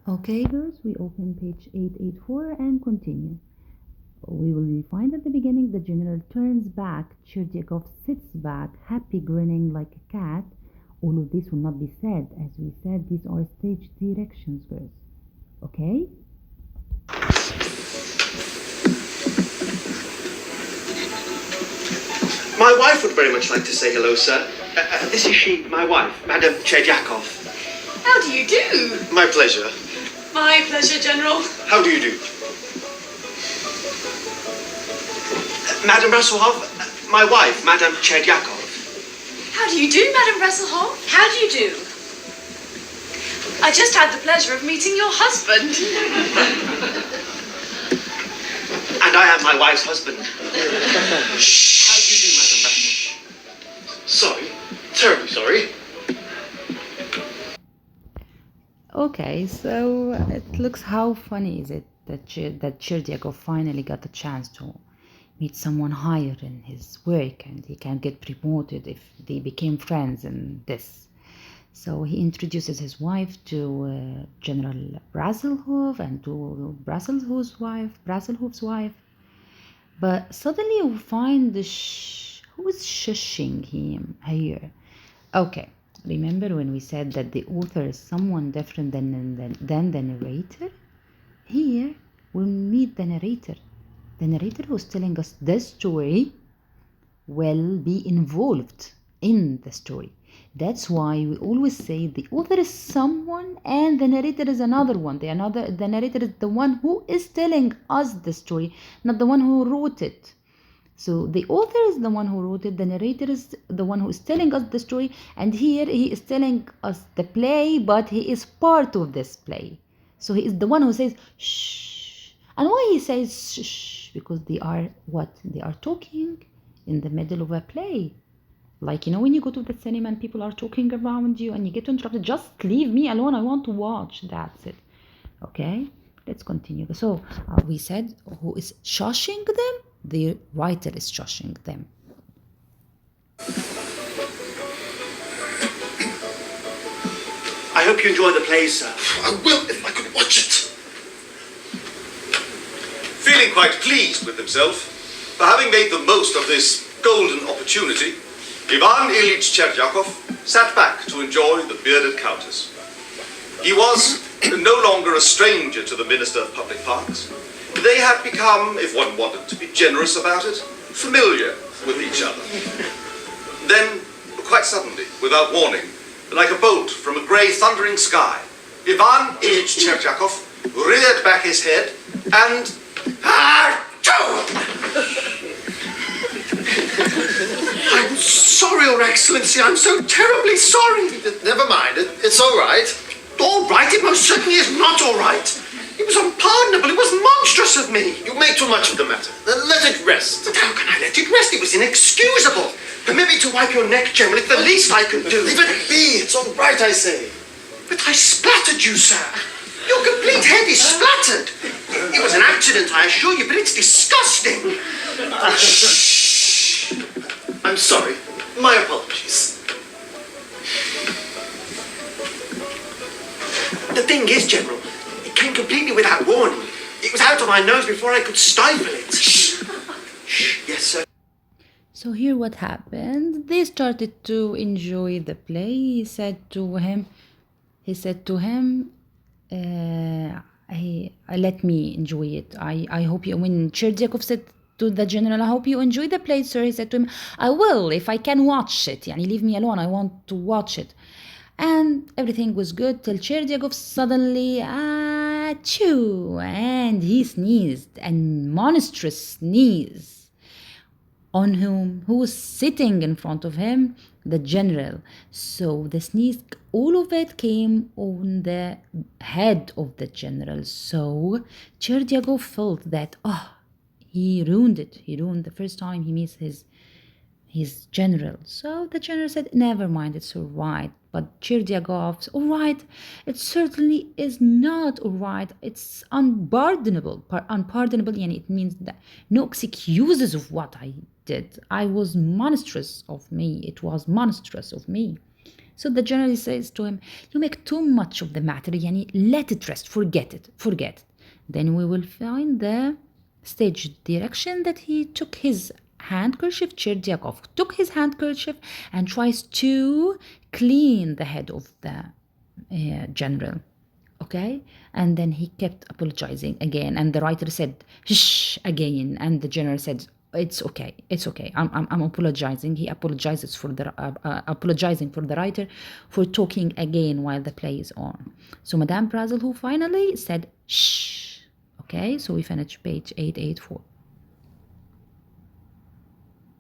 Okay, girls, we open page 884 and continue. We will find at the beginning the general turns back, Cherdyakov sits back, happy grinning like a cat. All of this will not be said. As we said, these are stage directions, girls. Okay? My wife would very much like to say hello, sir. This is she, my wife, Madame Cheryakov. How do you do? My pleasure. My pleasure, General. How do you do? Madame Rasselhoff, my wife, Madame Cheryakov. How do you do, Madame Rasselhoff? How do you do? I just had the pleasure of meeting your husband. And I am my wife's husband. Shh. How do you do, Madame Rasselhoff? Sorry. Terribly sorry. Okay, so it looks how funny is it that Cherdyakov finally got a chance to meet someone higher in his work and he can get promoted if they became friends in this. So he introduces his wife to General Brasselhoff and to Brasselhoff's wife. But suddenly we find who is shushing him here? Okay, remember when we said that the author is someone different than the narrator? Here we meet the narrator. The narrator who's telling us the story will be involved in the story. That's why we always say the author is someone and the narrator is another one. The narrator is the one who is telling us the story, not the one who wrote it. So the author is the one who wrote it, the narrator is the one who is telling us the story, and here he is telling us the play, but he is part of this play. So he is the one who says shh. And why he says shh? Because they are what? They are talking in the middle of a play. Like, when you go to the cinema and people are talking around you and you get interrupted, just leave me alone, I want to watch. That's it. Okay, let's continue. So we said who is shushing them? The writer is shushing them. I hope you enjoy the play, sir. I will if I could watch it. Feeling quite pleased with himself for having made the most of this golden opportunity, Ivan Ilyich Cherdyakov sat back to enjoy the bearded countess. He was no longer a stranger to the Minister of Public Parks. They had become, if one wanted to be generous about it, familiar with each other. Then, quite suddenly, without warning, like a bolt from a grey thundering sky, Ivan Ilyich Cherdyakov reared back his head and... I'm sorry, Your Excellency. I'm so terribly sorry. Never mind. It's all right. All right? It most certainly is not all right. It was unpardonable. It was monstrous of me. You make too much of the matter. Let it rest. But how can I let it rest? It was inexcusable. Permit me to wipe your neck, General. It's the least I can do. Leave it be. It's all right, I say. But I splattered you, sir. Your complete head is splattered. It was an accident, I assure you, but it's disgusting. Shh. I'm sorry. My apologies. The thing is, General, it came completely without warning. It was out of my nose before I could stifle it. Shh. Yes, sir. So here what happened? They started to enjoy the play. He said to him, let me enjoy it. I hope you, when Cherdyakov said to the general, I hope you enjoy the play, sir. He said to him, I will, if I can watch it. Yani, leave me alone, I want to watch it. And everything was good till Cherdyakov suddenly, achoo, and he sneezed, a monstrous sneeze. On who was sitting in front of him? The general. So the sneeze, all of it came on the head of the general. So Cherdyakov felt that, he ruined it. He ruined the first time he meets his general. So the general said, never mind, it's all right. But Cherdyakov, all right, it certainly is not all right. It's unpardonable. Unpardonable, and it means that no excuses of what I did. I was monstrous of me. It was monstrous of me. So the general says to him, you make too much of the matter, yani let it rest, forget it. Then we will find the stage direction that he took his handkerchief, Cherdyakov took his handkerchief and tries to clean the head of the general. Okay, and then he kept apologizing again, and the writer said shh again, and the general said it's okay, I'm apologizing. He apologizes for the apologizing for the writer for talking again while the play is on. So Madame Brazel, who finally said shh. Okay, so we finish page 884.